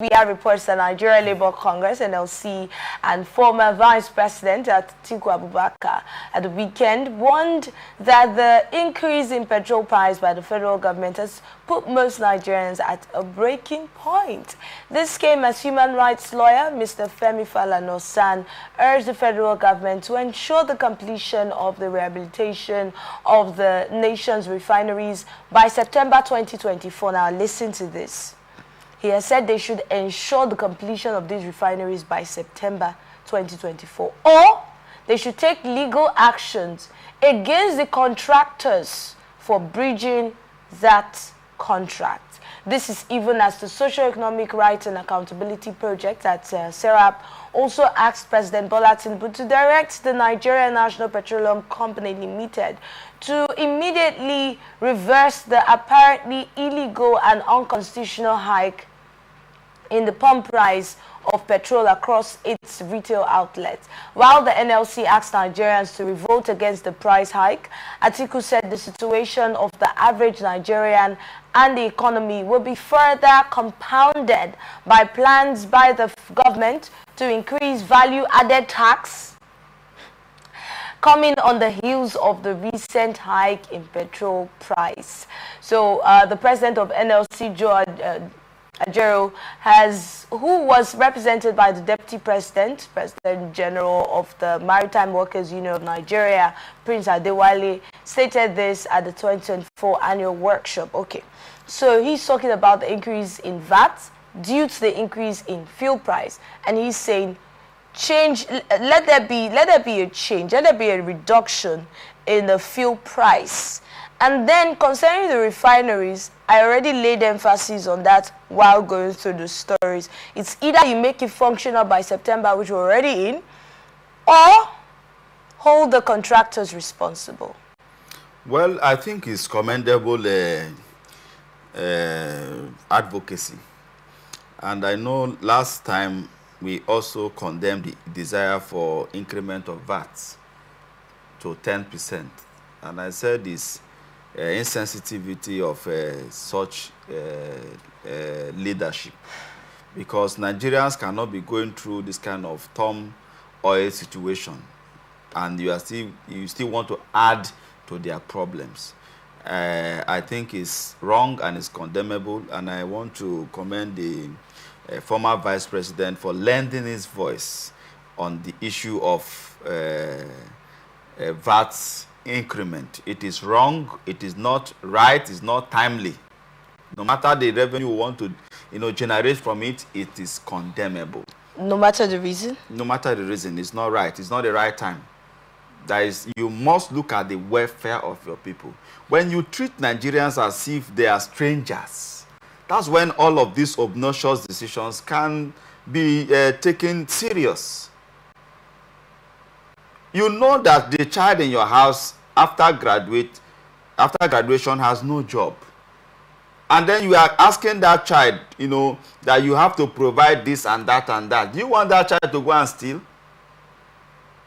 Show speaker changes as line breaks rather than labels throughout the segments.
we have reports that Nigeria Labour Congress, NLC, and former Vice President Atiku Abubakar at the weekend warned that the increase in petrol price by the federal government has put most Nigerians at a breaking point. This came as human rights lawyer Mr. Femi Falana urged the federal government to ensure the completion of the rehabilitation of the nation's refineries by September 2024. Now listen to this. He has said they should ensure the completion of these refineries by September 2024, or they should take legal actions against the contractors for breaching that contract. This is even as the Socio-Economic Rights and Accountability Project at SERAP also asked President Bola Tinubu to direct the Nigerian National Petroleum Company Limited to immediately reverse the apparently illegal and unconstitutional hike in the pump price of petrol across its retail outlets. While the NLC asked Nigerians to revolt against the price hike, Atiku said the situation of the average Nigerian and the economy will be further compounded by plans by the government to increase value-added tax coming on the heels of the recent hike in petrol price. So the president of NLC, Joe Ajero, who was represented by the Deputy President, President General of the Maritime Workers Union of Nigeria, Prince Adewale, stated this at the 2024 annual workshop. Okay, so he's talking about the increase in VAT due to the increase in fuel price, and he's saying, let there be a change, let there be a reduction in the fuel price. And then concerning the refineries, I already laid emphasis on that while going through the stories. It's either you make it functional by September, which we're already in, or hold the contractors responsible.
Well, I think it's commendable advocacy. And I know last time we also condemned the desire for increment of VAT to 10%. And I said this insensitivity of such leadership, because Nigerians cannot be going through this kind of turmoil situation and you still want to add to their problems. I think it's wrong and it's condemnable, and I want to commend the former vice president for lending his voice on the issue of VAT increment. It is wrong, it is not right, it's not timely. No matter the revenue we want to generate from it, it is condemnable.
No matter the reason?
No matter the reason, it's not right. It's not the right time. That is, you must look at the welfare of your people. When you treat Nigerians as if they are strangers, that's when all of these obnoxious decisions can be taken serious. You know that the child in your house after graduation has no job. And then you are asking that child, that you have to provide this and that and that. Do you want that child to go and steal?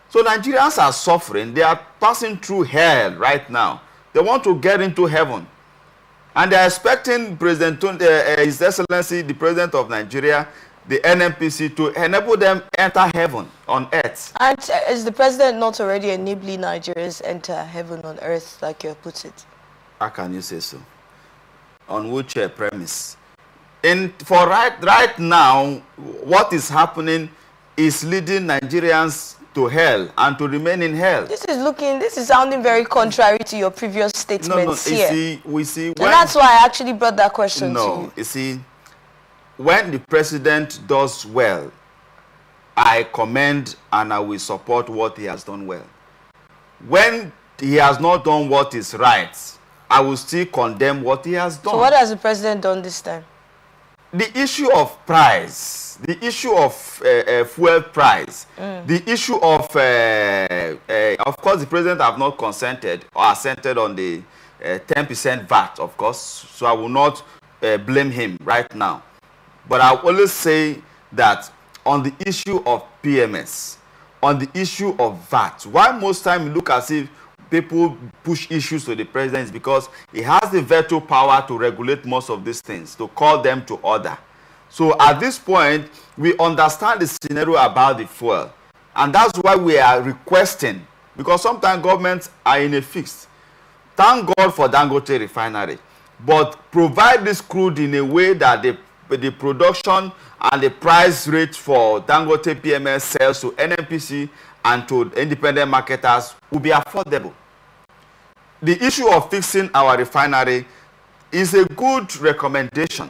So Nigerians are suffering. They are passing through hell right now. They want to get into heaven. And they are expecting His Excellency, the President of Nigeria, the NNPC, to enable them enter heaven on earth.
And is the president not already enabling Nigerians enter heaven on earth, like you put it?
How can you say so? On which premise? For right now, what is happening is leading Nigerians to hell and to remain in hell.
This is sounding very contrary to your previous statements here.
And
that's why I actually brought that question to you.
You see, when the president does well, I commend and I will support what he has done well. When he has not done what is right, I will still condemn what he has done.
So what has the president done this time?
The issue of price, the issue of fuel price, the issue of course, the president have not consented or assented on the 10% VAT, of course, so I will not blame him right now. But I always say that on the issue of PMS, on the issue of VAT, why most time you look as if people push issues to the president is because he has the veto power to regulate most of these things, to call them to order. So at this point, we understand the scenario about the fuel. And that's why we are requesting, because sometimes governments are in a fix. Thank God for Dangote refinery. But provide this crude in a way that the production and the price rate for Dangote PMS sales to NNPC and to independent marketers will be affordable. The issue of fixing our refinery is a good recommendation.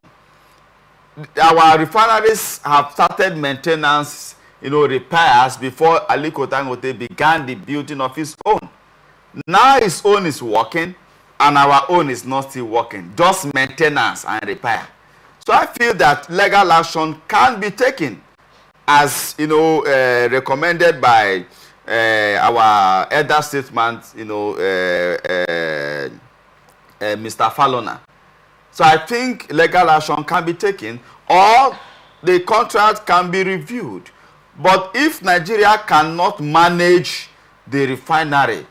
Our refineries have started maintenance, repairs before Aliko Dangote began the building of his own. Now his own is working and our own is not still working. Just maintenance and repair. So I feel that legal action can be taken as, recommended by our elder statesman, Mr. Falona. So I think legal action can be taken or the contract can be reviewed. But if Nigeria cannot manage the refinery,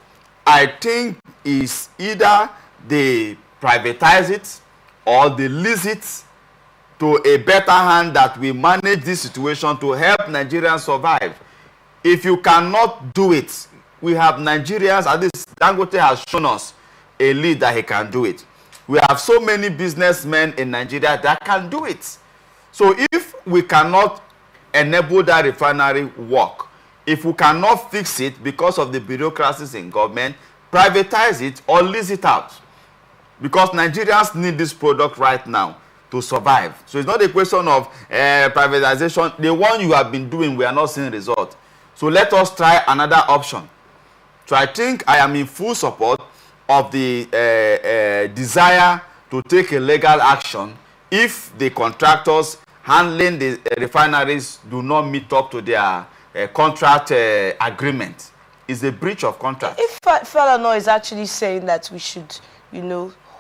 I think it's either they privatize it or they lease it to a better hand that will manage this situation to help Nigerians survive. If you cannot do it, we have Nigerians, at least Dangote has shown us a lead that he can do it. We have so many businessmen in Nigeria that can do it. So if we cannot enable that refinery work, if we cannot fix it because of the bureaucracies in government, privatize it or lease it out. Because Nigerians need this product right now to survive. So it's not a question of privatization. The one you have been doing, we are not seeing results. So let us try another option. So I think I am in full support of the desire to take a legal action if the contractors handling the refineries do not meet up to their contract agreement. It's a breach of contract.
If Falana is actually saying that we should,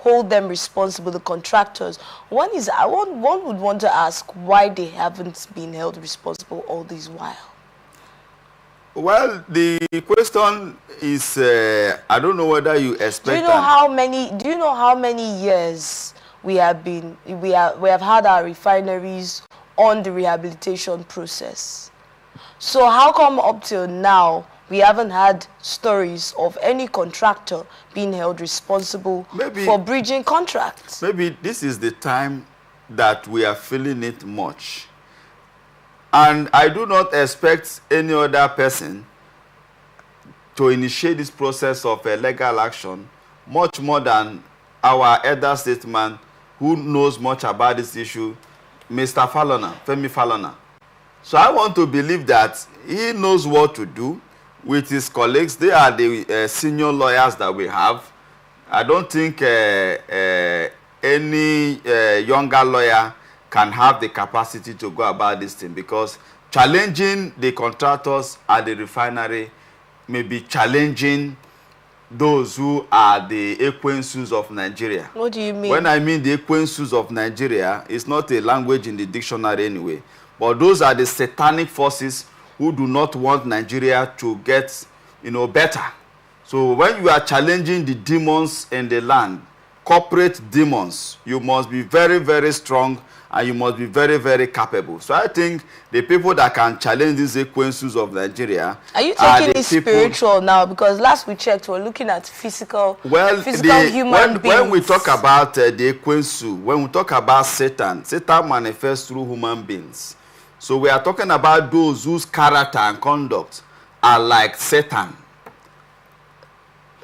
hold them responsible, the contractors, one would want to ask why they haven't been held responsible all this while.
Well, the question is, I don't know whether you expect.
Do you know how many years we have had our refineries on the rehabilitation process? So how come up till now we haven't had stories of any contractor being held responsible for breaching contracts? Maybe
this is the time that we are feeling it much. And I do not expect any other person to initiate this process of legal action much more than our elder statesman who knows much about this issue, Mr. Falona, Femi Falona. So I want to believe that he knows what to do with his colleagues. They are the senior lawyers that we have. I don't think any younger lawyer can have the capacity to go about this thing, because challenging the contractors at the refinery may be challenging those who are the Ekwensus of Nigeria.
What do you mean?
When I mean the Ekwensus of Nigeria, it's not a language in the dictionary anyway, but those are the satanic forces who do not want Nigeria to get, better. So when you are challenging the demons in the land, corporate demons, you must be very, very strong and you must be very, very capable. So I think the people that can challenge these Ekwensus of Nigeria
are you taking it spiritual now? Because last we checked, we're looking at physical human beings.
When we talk about the Ekwensu, when we talk about Satan, Satan manifests through human beings. So we are talking about those whose character and conduct are like Satan.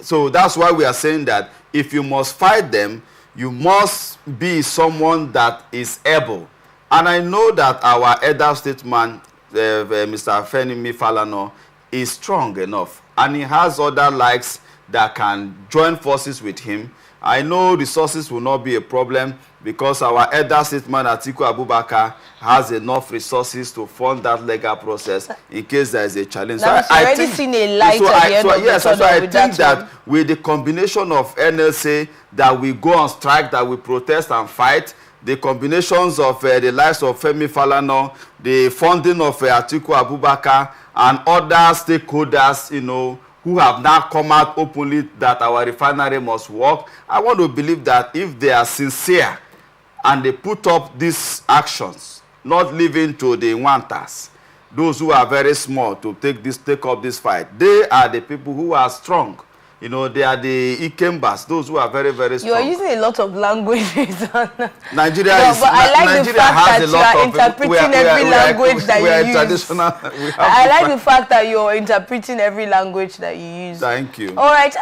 So that's why we are saying that if you must fight them, you must be someone that is able. And I know that our elder statesman, Mr. Femi Falana, is strong enough. And he has other likes that can join forces with him. I know resources will not be a problem because our elder statesman, Atiku Abubakar, has enough resources to fund that legal process in case there is a challenge.
Now, so I think seen a light at the end of the tunnel.
So I think that with the combination of NLC, that we go on strike, that we protest and fight, the combinations of the lives of Femi Falana, the funding of Atiku Abubakar, and other stakeholders, who have now come out openly that our refinery must work, I want to believe that if they are sincere and they put up these actions, not leaving to the wanters, those who are very small, to take up this fight. They are the people who are strong. You know, they are the Ikembas, those who are very, very strong.
You are using a lot of languages.
Nigeria
no,
is,
but I like
Nigeria
the fact
has
that
a lot
you are
of
interpreting every language that you use.
Traditional.
I like the fact that you're interpreting every language that you use.
Thank you.
All right.